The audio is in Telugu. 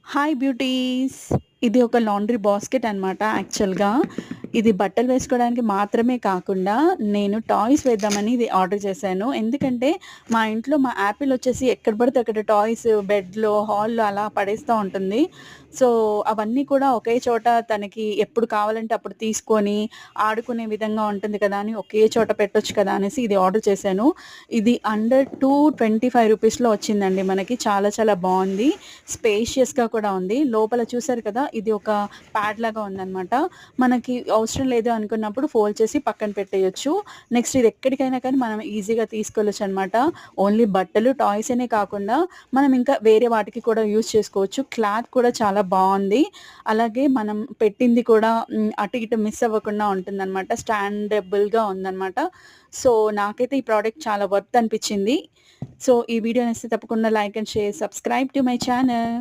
Hi beauties. ఇది ఒక లాండ్రీ బాస్కెట్ అనమాట యాక్చువల్‌గా. ఇది బట్టలు వేసుకోవడానికి మాత్రమే కాకుండా, నేను టాయ్స్ వేద్దామని ఇది ఆర్డర్ చేశాను. ఎందుకంటే, మా ఇంట్లో మా యాపిల్ వచ్చేసి ఎక్కడ పడితే అక్కడ టాయ్స్ బెడ్‌లో, హాల్‌లో అలా పడేస్తా ఉంటుంది. సో, అవన్నీ కూడా ఒకే చోట తనకి ఎప్పుడు కావాలంటే అప్పుడు తీసుకొని, ఆడుకునే విధంగా ఉంటుంది కదా అని ఒకే చోట పెట్టొచ్చు కదా అనేసి ఇది ఆర్డర్ చేశాను. ఇది అండర్ 225 రూపీస్‌లో వచ్చిందండి మనకి. చాలా చాలా బావుంది. స్పేషియస్‌గా కూడా ఉంది. లోపల చూసారు కదా! ఇది ఒక ప్యాడ్ లాగా ఉందనమాట. మనకి అవసరం లేదు అనుకున్నప్పుడు ఫోల్డ్ చేసి పక్కన పెట్టేయొచ్చు. నెక్స్ట్ ఇది ఎక్కడికైనా కానీ మనం ఈజీగా తీసుకెళ్ళొచ్చనమాట. ఓన్లీ బట్టలు, టాయ్స్ అనే కాకుండా మనం ఇంకా వేరే వాటికి కూడా యూజ్ చేసుకోవచ్చు. క్లాత్ కూడా చాలా బావుంది. అలాగే మనం పెట్టింది కూడా అటు ఇటు మిస్ అవ్వకుండా ఉంటుందనమాట. స్టాండబుల్‌గా ఉందనమాట. సో, నాకైతే ఈ ప్రోడక్ట్ చాలా వర్త్ అనిపిచ్చింది. సో, ఈ వీడియో నచ్చితే తప్పకుండా like and share, subscribe to my channel.